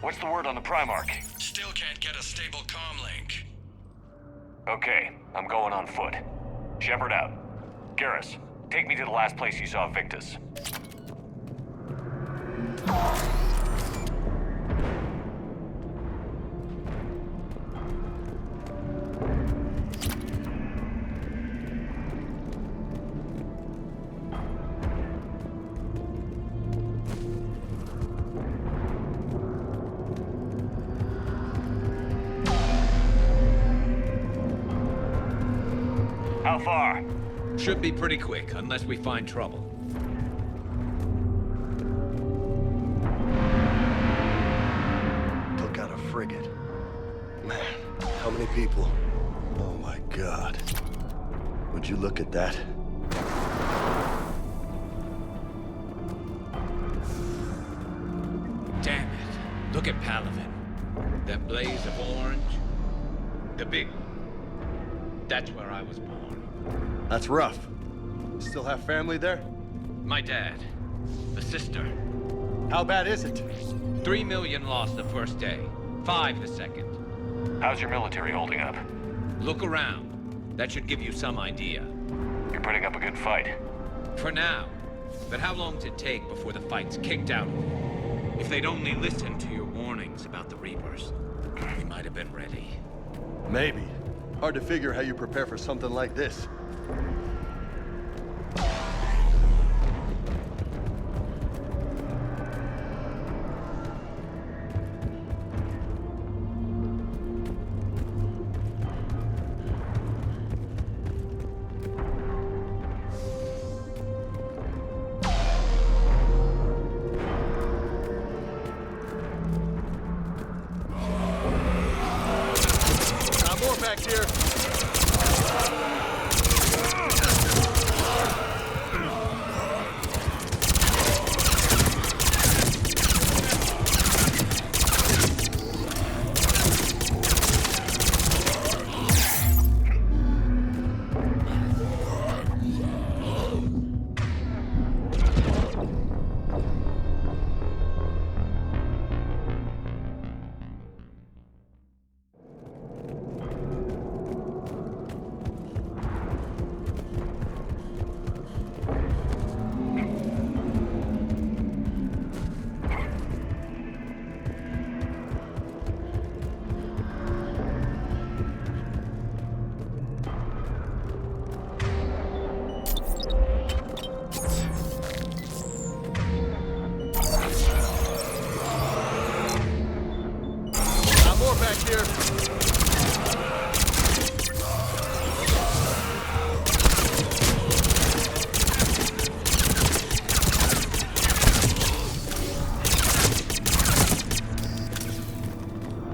What's the word on the Primarch? Still can't get a stable comm link. Okay, I'm going on foot. Shepard out. Garrus, take me to the last place you saw Victus. How far? Should be pretty quick, unless we find trouble. Took out a frigate. Man, how many people? Oh my God. Would you look at that? Damn it. Look at Palaven. That blaze of orange. The big... That's where I was born. That's rough. Still have family there? My dad. A sister. How bad is it? 3 million lost the first day. 5 the second. How's your military holding up? Look around. That should give you some idea. You're putting up a good fight. For now. But how long does it take before the fight's kicked out of you? If they'd only listened to your warnings about the Reapers, we might have been ready. Maybe. Hard to figure how you prepare for something like this. Back here.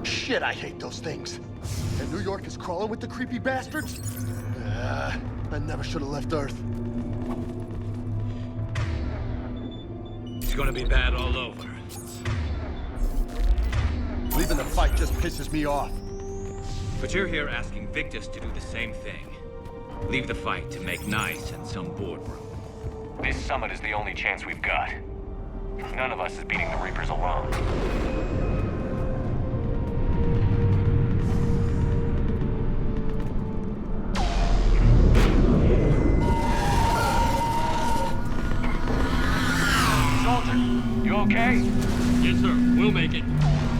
Shit, I hate those things. And New York is crawling with the creepy bastards? I never should have left Earth. It's gonna be bad all over. Leaving the fight just pisses me off. But you're here asking Victus to do the same thing. Leave the fight to make nice in some boardroom. This summit is the only chance we've got. None of us is beating the Reapers alone. Soldier, you okay? Yes, sir. We'll make it.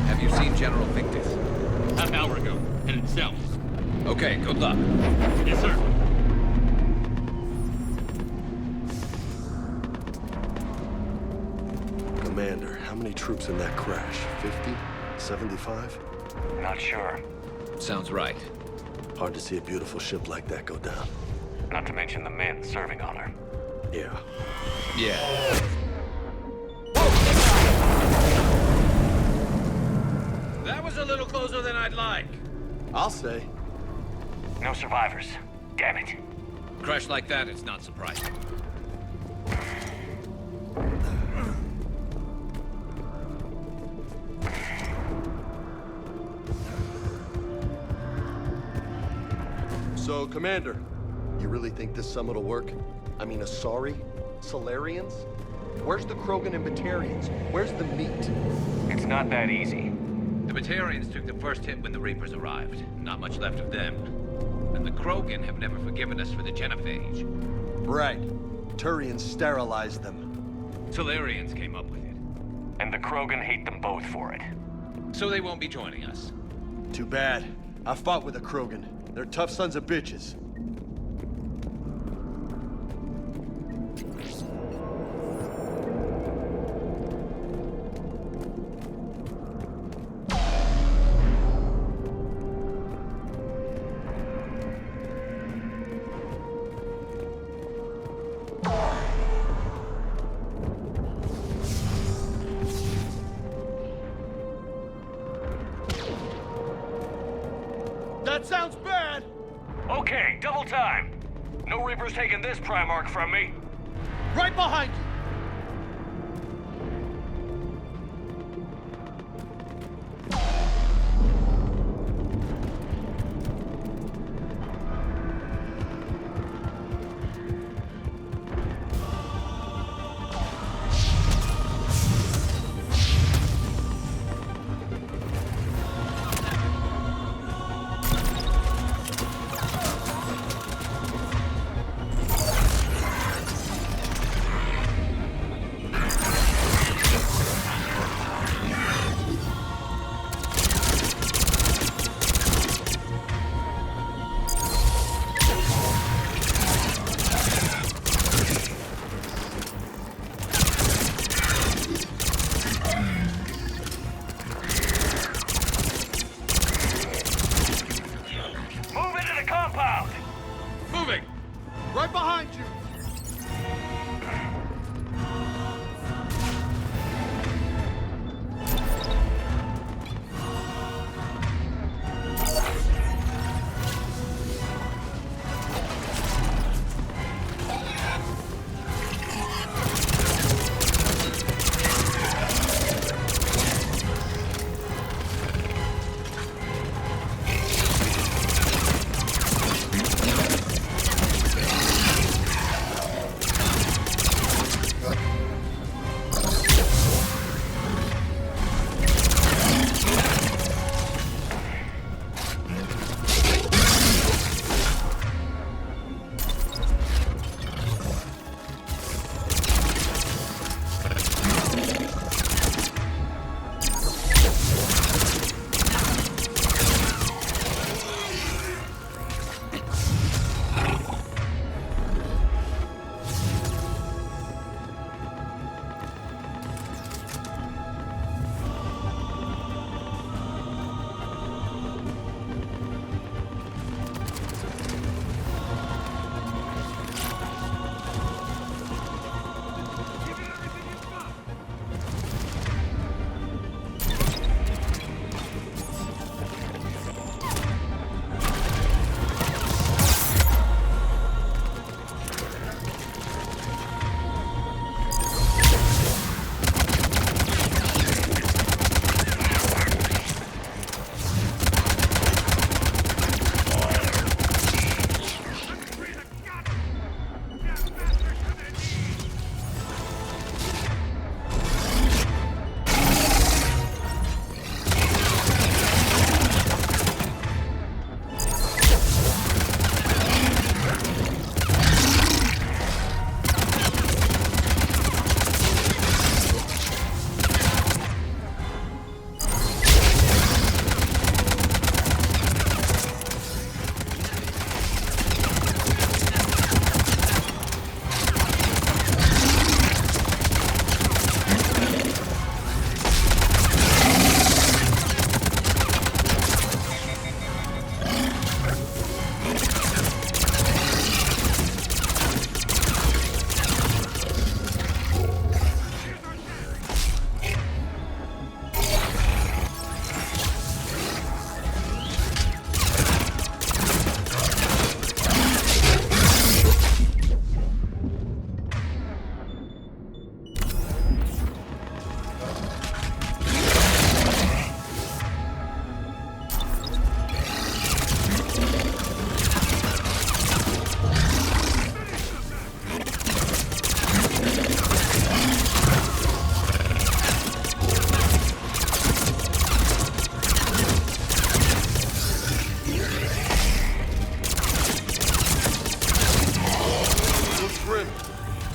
Have you seen General Victus? Half hour ago. Headed south. Okay, good luck. Yes, sir. Commander, how many troops in that crash? 50? 75? Not sure. Sounds right. Hard to see a beautiful ship like that go down. Not to mention the men serving on her. Yeah. Yeah. That was a little closer than I'd like. I'll say. No survivors. Damn it. Crash like that, it's not surprising. So, Commander, you really think this summit will work? I mean, Asari? Solarians? Where's the Krogan and Batarians? Where's the meat? It's not that easy. Batarians took the first hit when the Reapers arrived. Not much left of them. And the Krogan have never forgiven us for the genophage. Right. Turians sterilized them. Solarians came up with it. And the Krogan hate them both for it. So they won't be joining us. Too bad. I fought with the Krogan. They're tough sons of bitches. That sounds bad! Okay, double time. No Reapers taking this Primarch from me. Right behind you!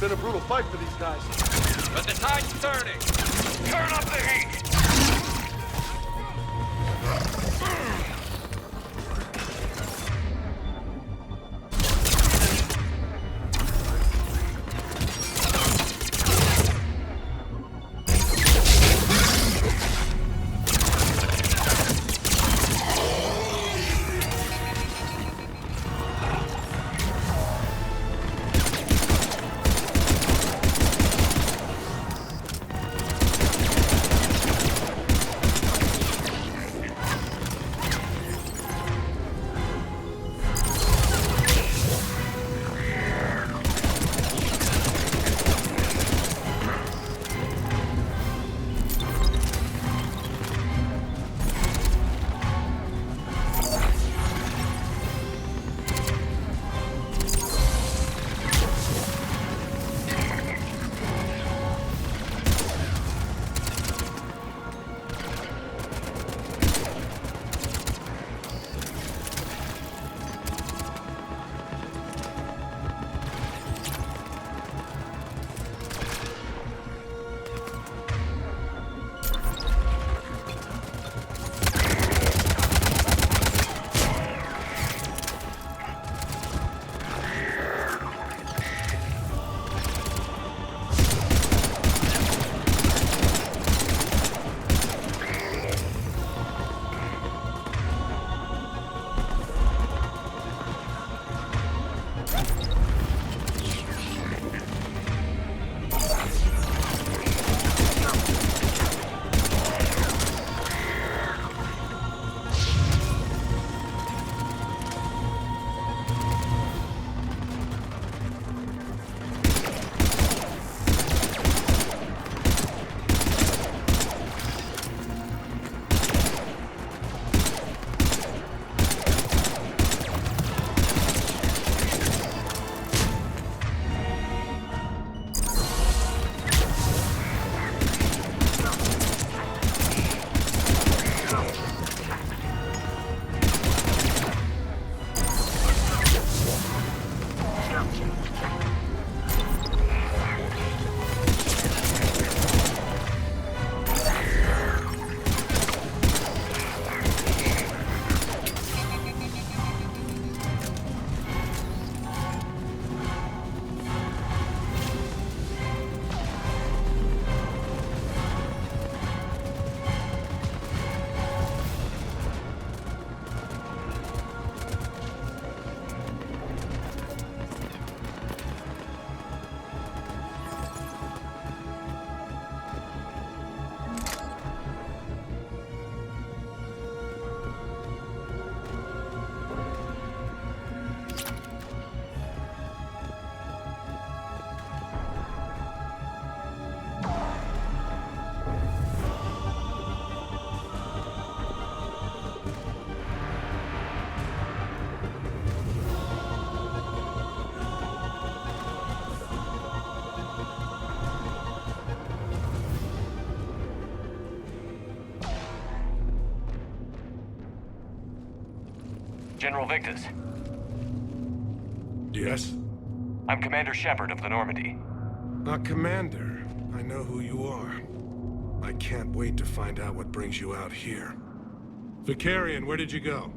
been a brutal fight for these guys. But the tide's turning! Turn up the heat! General Victus. Yes? I'm Commander Shepard of the Normandy. Commander, I know who you are. I can't wait to find out what brings you out here. Vicarian, where did you go?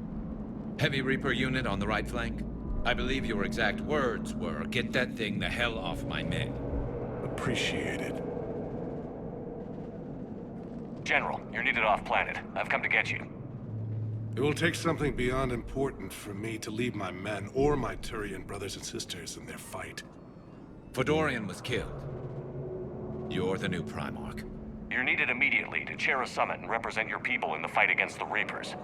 Heavy Reaper unit on the right flank. I believe your exact words were, "Get that thing the hell off my men." Appreciated. General, you're needed off-planet. I've come to get you. It will take something beyond important for me to leave my men or my Turian brothers and sisters in their fight. Fodorian was killed. You're the new Primarch. You're needed immediately to chair a summit and represent your people in the fight against the Reapers.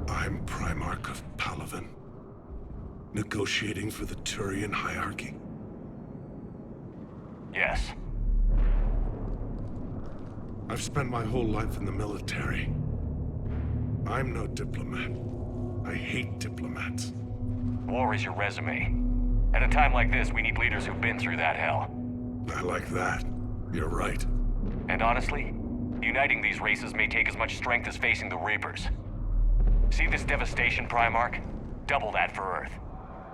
I'm Primarch of Palaven, negotiating for the Turian hierarchy. Yes. I've spent my whole life in the military. I'm no diplomat. I hate diplomats. War is your resume. At a time like this, we need leaders who've been through that hell. I like that. You're right. And honestly, Uniting these races may take as much strength as facing the Reapers. See this devastation, Primarch? Double that for Earth.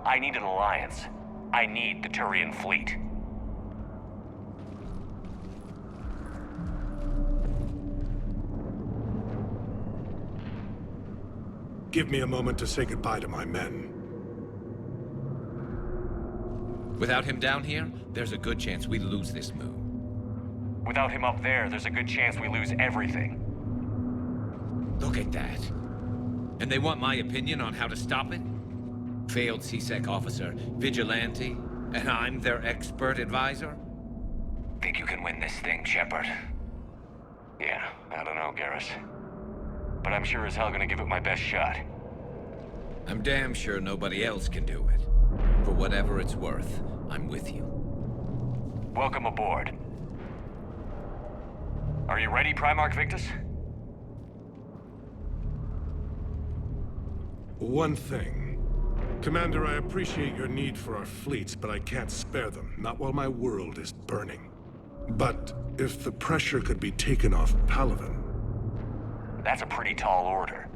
I need an alliance. I need the Turian fleet. Give me a moment to say goodbye to my men. Without him down here, there's a good chance we lose this move. Without him up there's a good chance we lose everything. Look at that. And they want my opinion on how to stop it? Failed CSEC officer, vigilante, and I'm their expert advisor? Think you can win this thing, Shepard? Yeah, I don't know, Garrus. But I'm sure as hell gonna give it my best shot. I'm damn sure nobody else can do it. For whatever it's worth, I'm with you. Welcome aboard. Are you ready, Primarch Victus? One thing. Commander, I appreciate your need for our fleets, but I can't spare them. Not while my world is burning. But if the pressure could be taken off Palaven... That's a pretty tall order.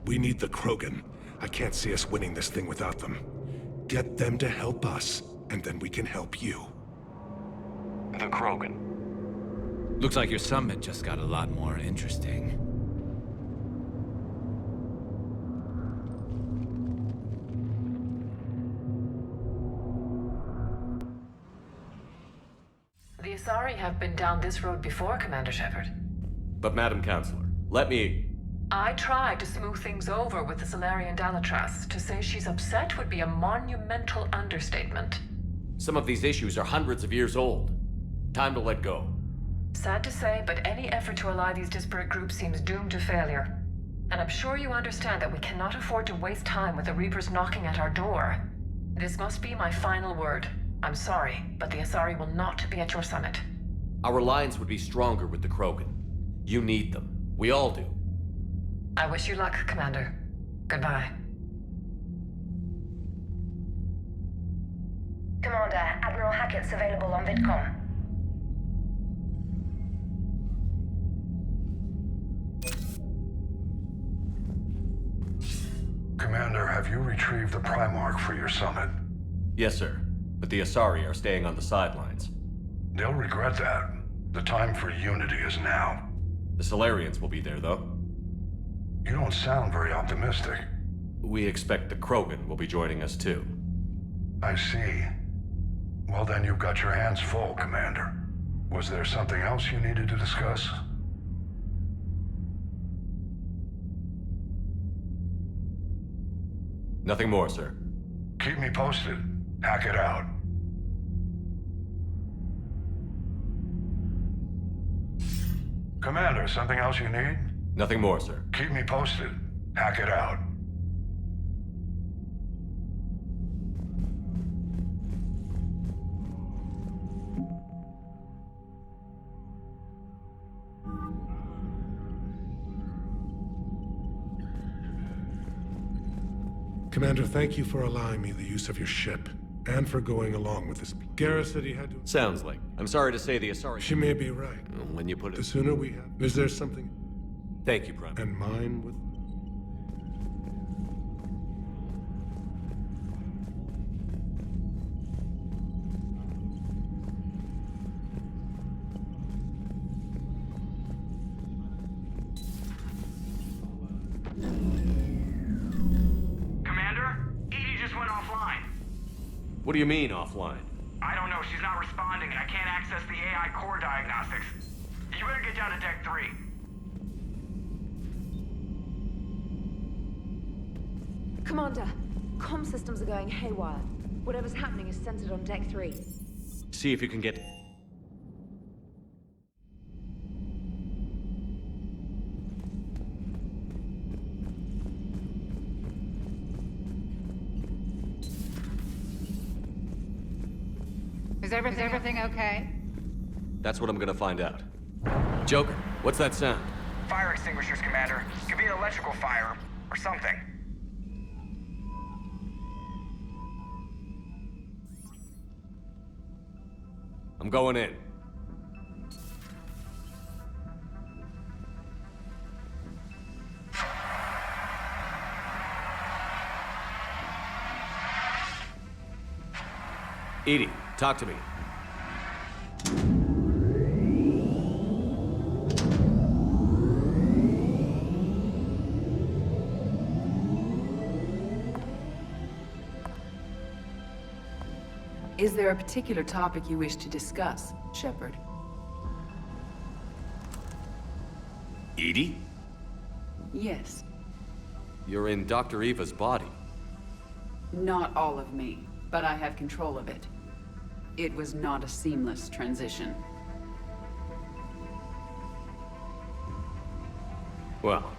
We need the Krogan. I can't see us winning this thing without them. Get them to help us, and then we can help you. The Krogan. Looks like your summit just got a lot more interesting. The Asari have been down this road before, Commander Shepard. But Madam Counselor, let me... I tried to smooth things over with the Salarian Dalatras. To say she's upset would be a monumental understatement. Some of these issues are hundreds of years old. Time to let go. Sad to say, but any effort to ally these disparate groups seems doomed to failure. And I'm sure you understand that we cannot afford to waste time with the Reapers knocking at our door. This must be my final word. I'm sorry, but the Asari will not be at your summit. Our alliance would be stronger with the Krogan. You need them. We all do. I wish you luck, Commander. Goodbye. Commander, Admiral Hackett's available on VidCom. Commander, have you retrieved the Primarch for your summit? Yes, sir. But the Asari are staying on the sidelines. They'll regret that. The time for unity is now. The Solarians will be there, though. You don't sound very optimistic. We expect the Krogan will be joining us, too. I see. Well, then you've got your hands full, Commander. Was there something else you needed to discuss? Nothing more, sir. Keep me posted. Hackett out. Commander, something else you need? Nothing more, sir. Keep me posted. Hackett out. Commander, thank you for allowing me the use of your ship, and for going along with this. Garrus said he had to... Sounds like. I'm sorry to say the Asari... She may be right. When you put it... The sooner we have... Is there something... Thank you, Prime. And mine with... What do you mean, offline? I don't know. She's not responding, and I can't access the AI core diagnostics. You better get down to Deck 3. Commander, comm systems are going haywire. Whatever's happening is centered on Deck 3. See if you can get... Is everything okay? That's what I'm gonna find out. Joker, what's that sound? Fire extinguishers, Commander. Could be an electrical fire, or something. I'm going in. Edie, talk to me. Is there a particular topic you wish to discuss, Shepard? Edie? Yes. You're in Dr. Eva's body. Not all of me, but I have control of it. It was not a seamless transition. Well,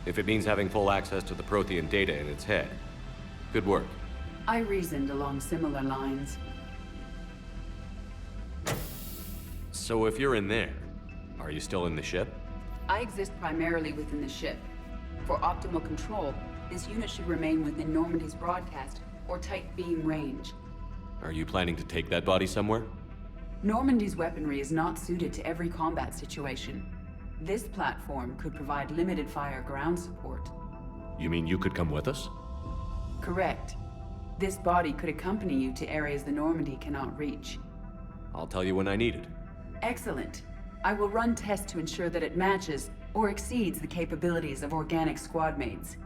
if it means having full access to the Prothean data in its head, good work. I reasoned along similar lines. So if you're in there, are you still in the ship? I exist primarily within the ship. For optimal control, this unit should remain within Normandy's broadcast or tight beam range. Are you planning to take that body somewhere? Normandy's weaponry is not suited to every combat situation. This platform could provide limited fire ground support. You mean you could come with us? Correct. This body could accompany you to areas the Normandy cannot reach. I'll tell you when I need it. Excellent. I will run tests to ensure that it matches or exceeds the capabilities of organic squad mates.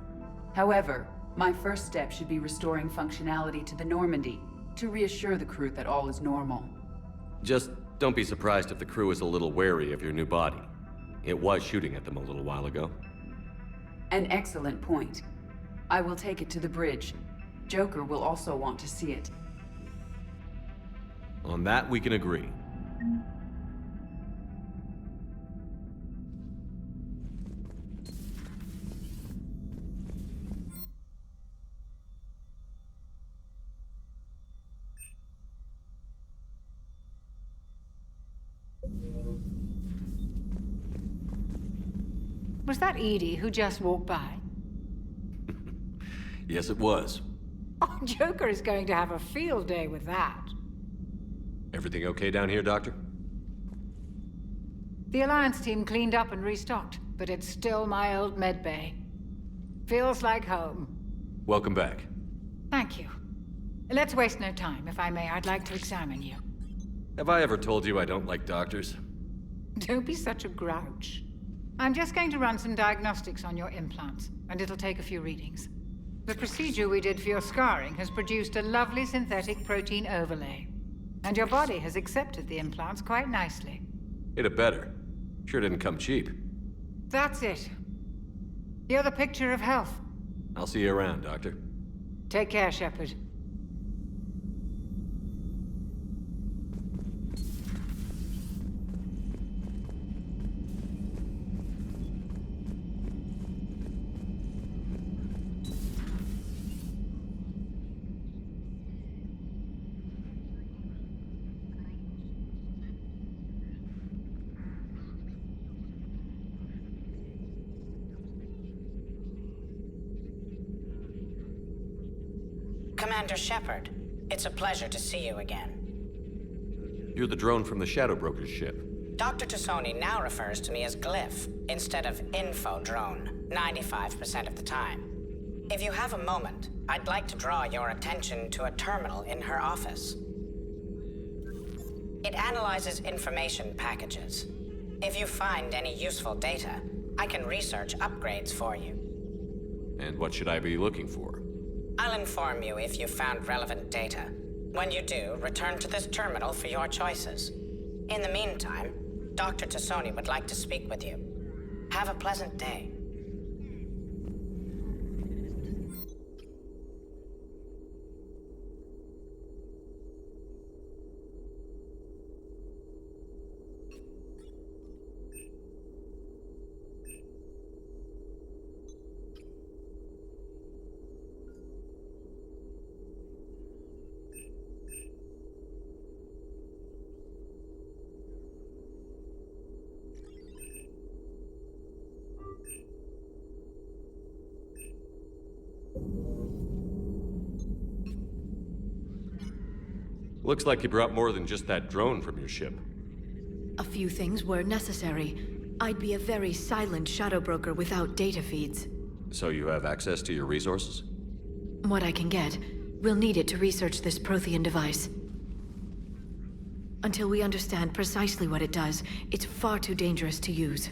However, my first step should be restoring functionality to the Normandy to reassure the crew that all is normal. Just don't be surprised if the crew is a little wary of your new body. It was shooting at them a little while ago. An excellent point. I will take it to the bridge. Joker will also want to see it. On that, we can agree. Was that Edie who just walked by? Yes, it was. Oh, Joker is going to have a field day with that. Everything okay down here, Doctor? The Alliance team cleaned up and restocked, but it's still my old medbay. Feels like home. Welcome back. Thank you. Let's waste no time. If I may, I'd like to examine you. Have I ever told you I don't like doctors? Don't be such a grouch. I'm just going to run some diagnostics on your implants, and it'll take a few readings. The procedure we did for your scarring has produced a lovely synthetic protein overlay. And your body has accepted the implants quite nicely. It had better. Sure didn't come cheap. That's it. You're the picture of health. I'll see you around, Doctor. Take care, Shepard. Commander Shepard, it's a pleasure to see you again. You're the drone from the Shadow Broker's ship. Dr. Tassoni now refers to me as Glyph instead of Info Drone, 95% of the time. If you have a moment, I'd like to draw your attention to a terminal in her office. It analyzes information packages. If you find any useful data, I can research upgrades for you. And what should I be looking for? I'll inform you if you found relevant data. When you do, return to this terminal for your choices. In the meantime, Dr. Tassoni would like to speak with you. Have a pleasant day. Looks like you brought more than just that drone from your ship. A few things were necessary. I'd be a very silent shadow broker without data feeds. So you have access to your resources? What I can get. We'll need it to research this Prothean device. Until we understand precisely what it does, it's far too dangerous to use.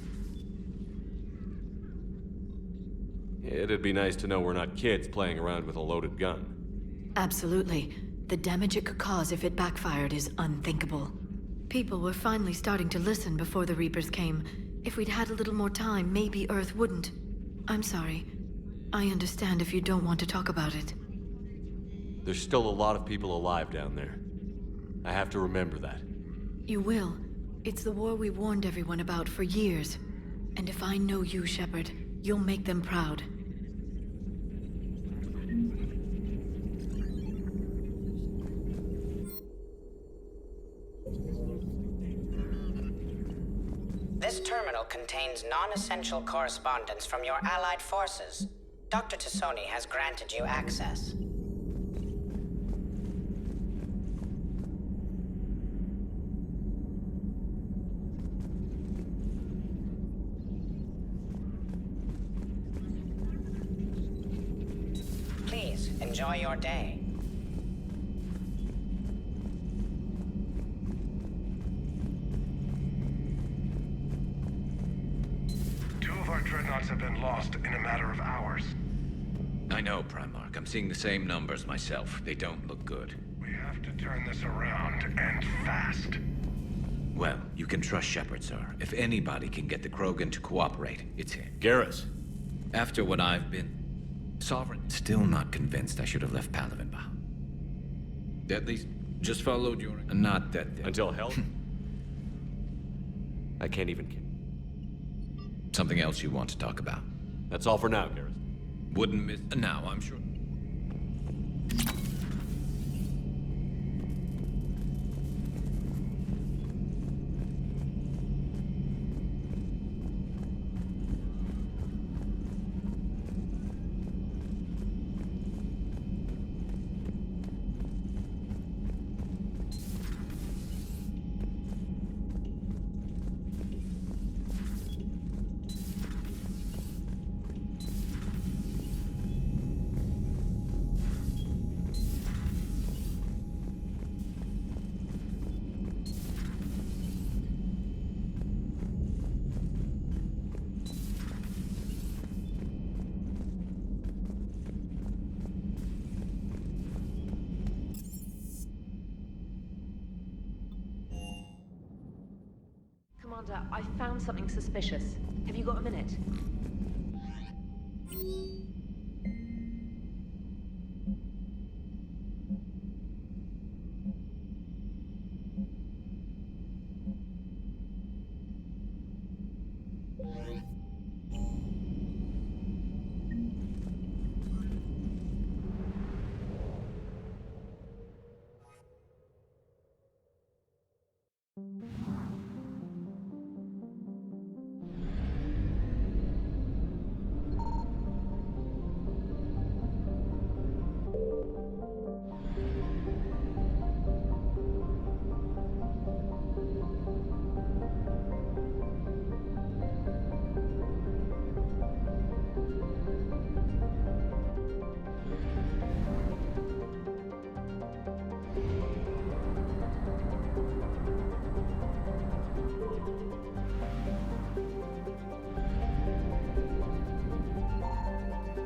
It'd be nice to know we're not kids playing around with a loaded gun. Absolutely. The damage it could cause if it backfired is unthinkable. People were finally starting to listen before the Reapers came. If we'd had a little more time, maybe Earth wouldn't. I'm sorry. I understand if you don't want to talk about it. There's still a lot of people alive down there. I have to remember that. You will. It's the war we warned everyone about for years. And if I know you, Shepard, you'll make them proud. This terminal contains non-essential correspondence from your allied forces. Dr. Tassoni has granted you access. Please, enjoy your day. Our dreadnoughts have been lost in a matter of hours. I know, Primarch. I'm seeing the same numbers myself. They don't look good. We have to turn this around, and fast. Well, you can trust Shepard, sir. If anybody can get the Krogan to cooperate, it's him. Garrus. After what I've been... Sovereign, still not convinced I should have left Palaven behind. At least, just followed your... Not that... Until hell? I can't even... Something else you want to talk about? That's all for now, Garrus. Wouldn't miss... Now, I'm sure... Commander, I found something suspicious. Have you got a minute?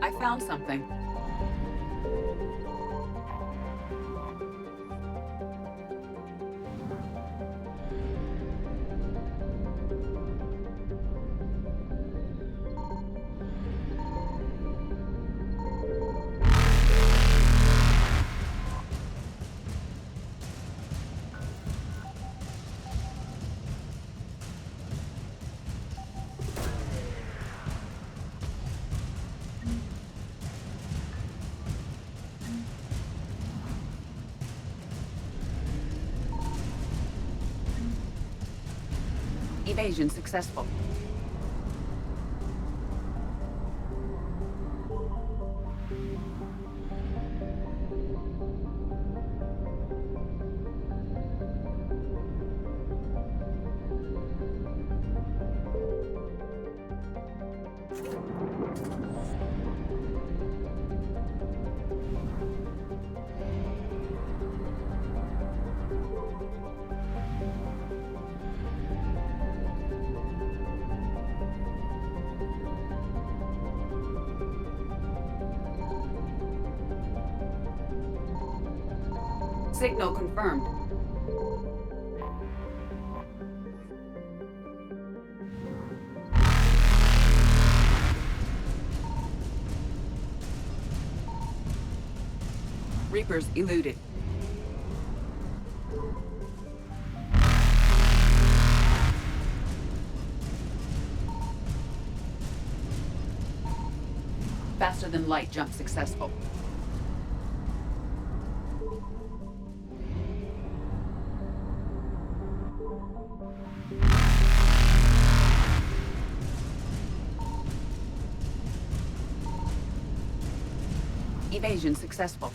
I found something. Evasion successful. Signal confirmed. Reapers eluded. Faster than light jump successful. Evasion successful.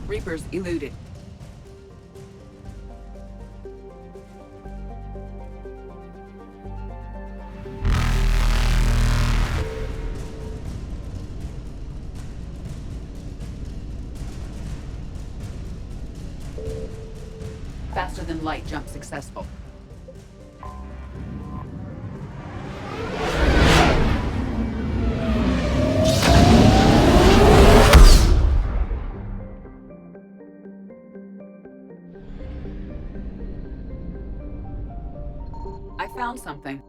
Reapers eluded. Faster than light jump successful. I found something.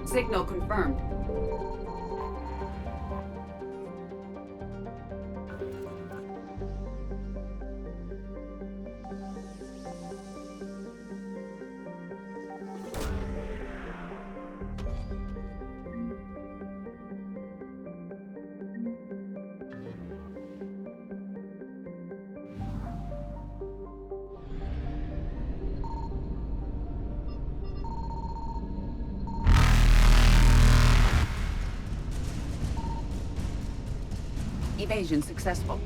Signal confirmed. Evasion successful.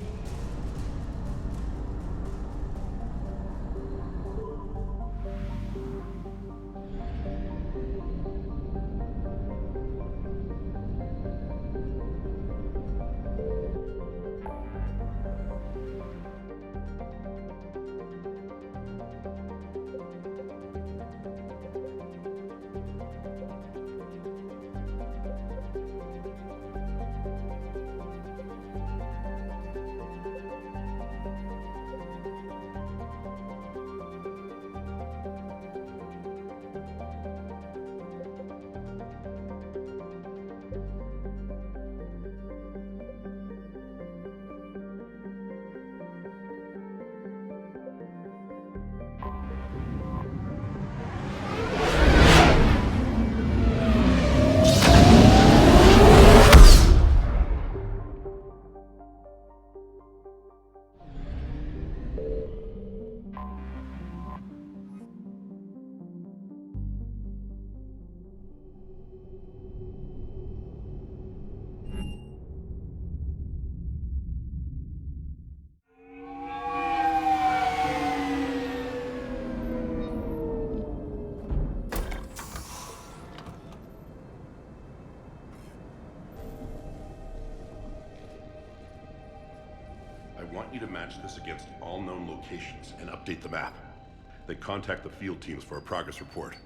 you to match this against all known locations and update the map. Then contact the field teams for a progress report.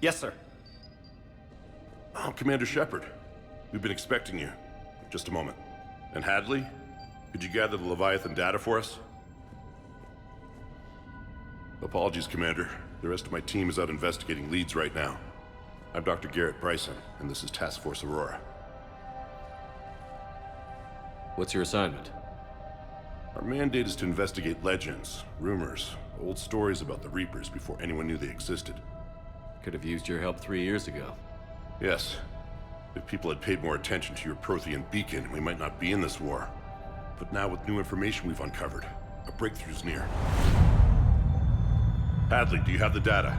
Yes, sir. Oh, Commander Shepard. We've been expecting you. Just a moment. And Hadley, could you gather the Leviathan data for us? Apologies, Commander. The rest of my team is out investigating leads right now. I'm Dr. Gerret Brайson, and this is Task Force Aurora. What's your assignment? Our mandate is to investigate legends, rumors, old stories about the Reapers before anyone knew they existed. Could have used your help 3 years ago. Yes. If people had paid more attention to your Prothean beacon, we might not be in this war. But now with new information we've uncovered, a breakthrough's near. Hadley, do you have the data?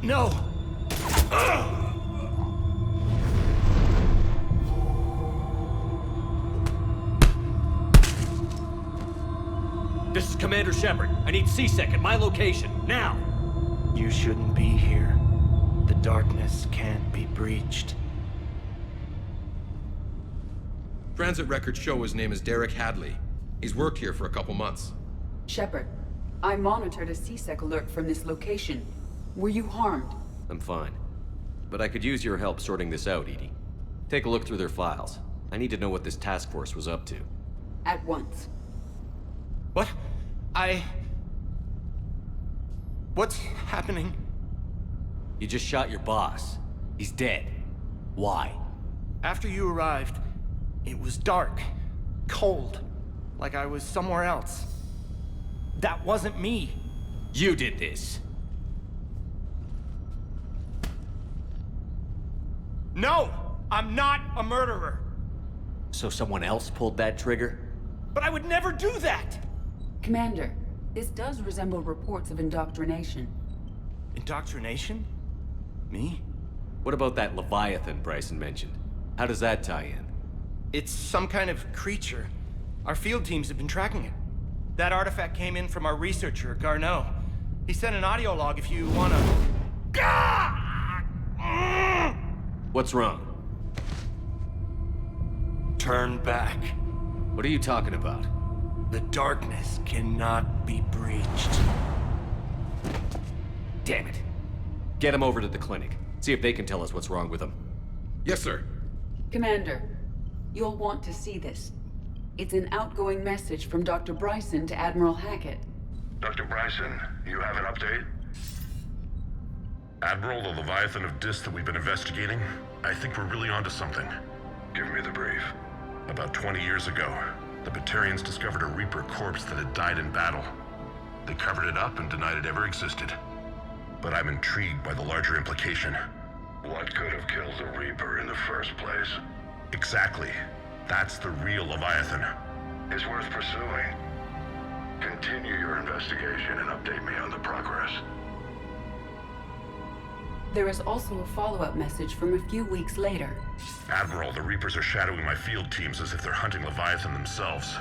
No! This is Commander Shepard. I need C-Sec at my location, now! You shouldn't be here. The darkness can't be breached. Transit records show his name is Derek Hadley. He's worked here for a couple months. Shepard, I monitored a C-Sec alert from this location. Were you harmed? I'm fine. But I could use your help sorting this out, Edie. Take a look through their files. I need to know what this task force was up to. At once. What? What's happening? You just shot your boss. He's dead. Why? After you arrived, it was dark, cold, like I was somewhere else. That wasn't me. You did this. No! I'm not a murderer! So someone else pulled that trigger? But I would never do that! Commander, this does resemble reports of indoctrination. Indoctrination? Me? What about that Leviathan Bryson mentioned? How does that tie in? It's some kind of creature. Our field teams have been tracking it. That artifact came in from our researcher, Garneau. He sent an audio log if you wanna... What's wrong? Turn back. What are you talking about? The darkness cannot be breached. Damn it. Get him over to the clinic. See if they can tell us what's wrong with him. Yes, sir. Commander, you'll want to see this. It's an outgoing message from Dr. Brайson to Admiral Hackett. Dr. Brайson, you have an update? Admiral, the Leviathan of Dis that we've been investigating, I think we're really onto something. Give me the brief. About 20 years ago, the Batarians discovered a Reaper corpse that had died in battle. They covered it up and denied it ever existed. But I'm intrigued by the larger implication. What could have killed the Reaper in the first place? Exactly. That's the real Leviathan. It's worth pursuing. Continue your investigation and update me on the progress. There is also a follow-up message from a few weeks later. Admiral, the Reapers are shadowing my field teams as if they're hunting Leviathan themselves.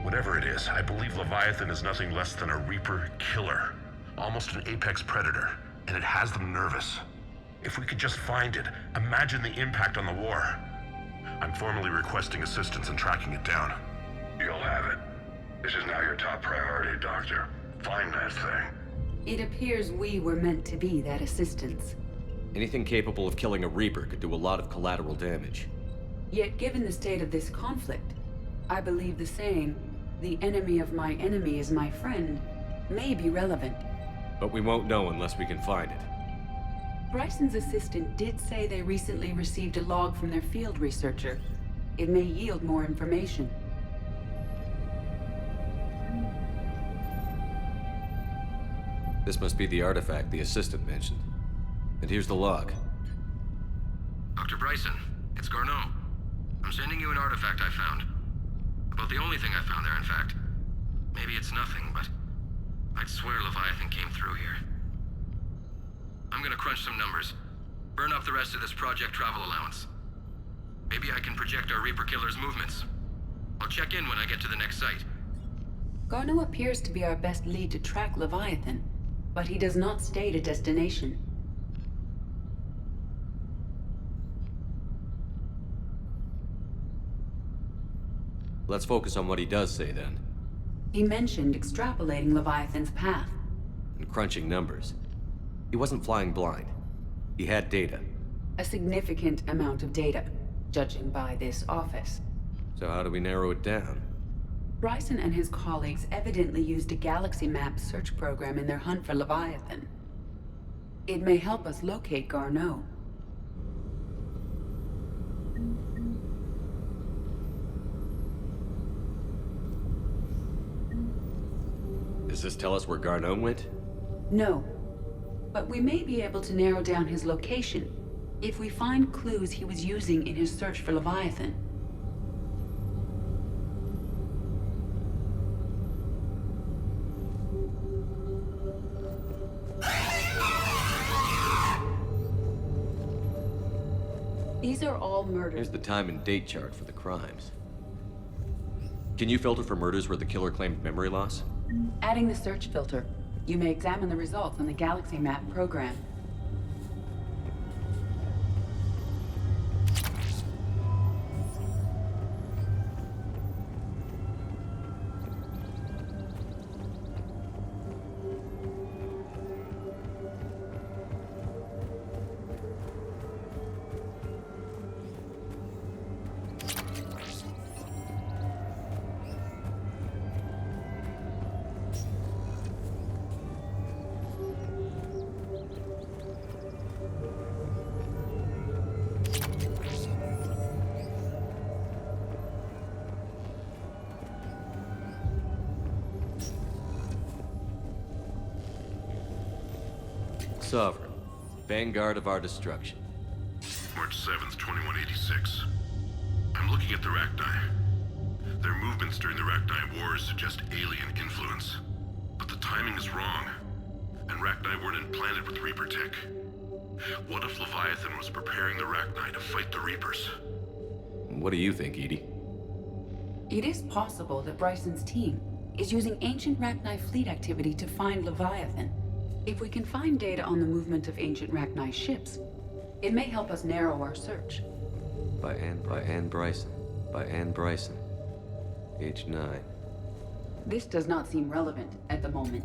Whatever it is, I believe Leviathan is nothing less than a Reaper killer. Almost an apex predator, and it has them nervous. If we could just find it, imagine the impact on the war. I'm formally requesting assistance in tracking it down. You'll have it. This is now your top priority, Doctor. Find that thing. It appears we were meant to be that assistance. Anything capable of killing a Reaper could do a lot of collateral damage. Yet given the state of this conflict, I believe the saying, "The enemy of my enemy is my friend," may be relevant. But we won't know unless we can find it. Bryson's assistant did say they recently received a log from their field researcher. It may yield more information. This must be the artifact the assistant mentioned. And here's the log. Dr. Brайson, it's Garneau. I'm sending you an artifact I found. About the only thing I found there, in fact. Maybe it's nothing, but I'd swear Leviathan came through here. I'm gonna crunch some numbers. Burn up the rest of this project travel allowance. Maybe I can project our Reaper killer's movements. I'll check in when I get to the next site. Garneau appears to be our best lead to track Leviathan, but he does not state a destination. Let's focus on what he does say then. He mentioned extrapolating Leviathan's path. And crunching numbers. He wasn't flying blind. He had data. A significant amount of data, judging by this office. So how do we narrow it down? Bryson and his colleagues evidently used a galaxy map search program in their hunt for Leviathan. It may help us locate Garneau. Does this tell us where Garneau went? No. But we may be able to narrow down his location if we find clues he was using in his search for Leviathan. These are all murders. Here's the time and date chart for the crimes. Can you filter for murders where the killer claimed memory loss? Adding the search filter, you may examine the results on the galaxy map program. Sovereign, vanguard of our destruction. March 7th, 2186. I'm looking at the Rachni. Their movements during the Rachni Wars suggest alien influence. But the timing is wrong. And Rachni weren't implanted with Reaper tech. What if Leviathan was preparing the Rachni to fight the Reapers? What do you think, Edie? It is possible that Bryson's team is using ancient Rachni fleet activity to find Leviathan. If we can find data on the movement of ancient Rachni ships, it may help us narrow our search. By Anne Bryson. By Anne Bryson. Age 9. This does not seem relevant at the moment.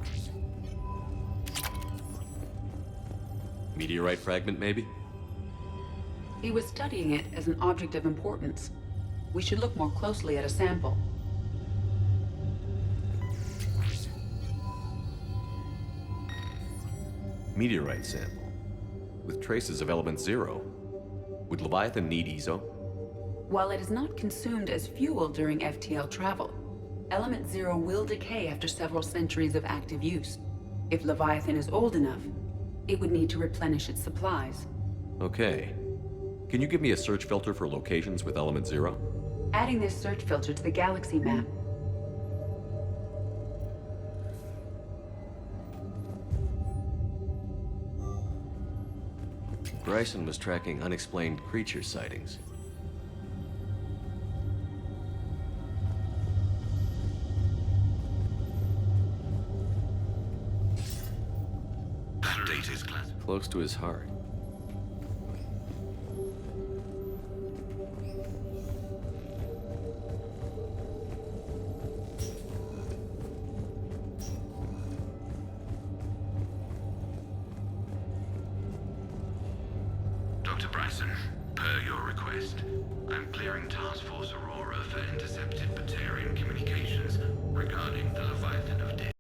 Meteorite fragment, maybe? He was studying it as an object of importance. We should look more closely at a sample. Meteorite sample. With traces of element 0. Would Leviathan need EZO? While it is not consumed as fuel during FTL travel, element 0 will decay after several centuries of active use. If Leviathan is old enough, it would need to replenish its supplies. Okay. Can you give me a search filter for locations with element 0? Adding this search filter to the galaxy map. Bryson was tracking unexplained creature sightings. That date is Close to his heart. Dr. Bryson, per your request, I'm clearing Task Force Aurora for intercepted Batarian communications regarding the Leviathan of Death.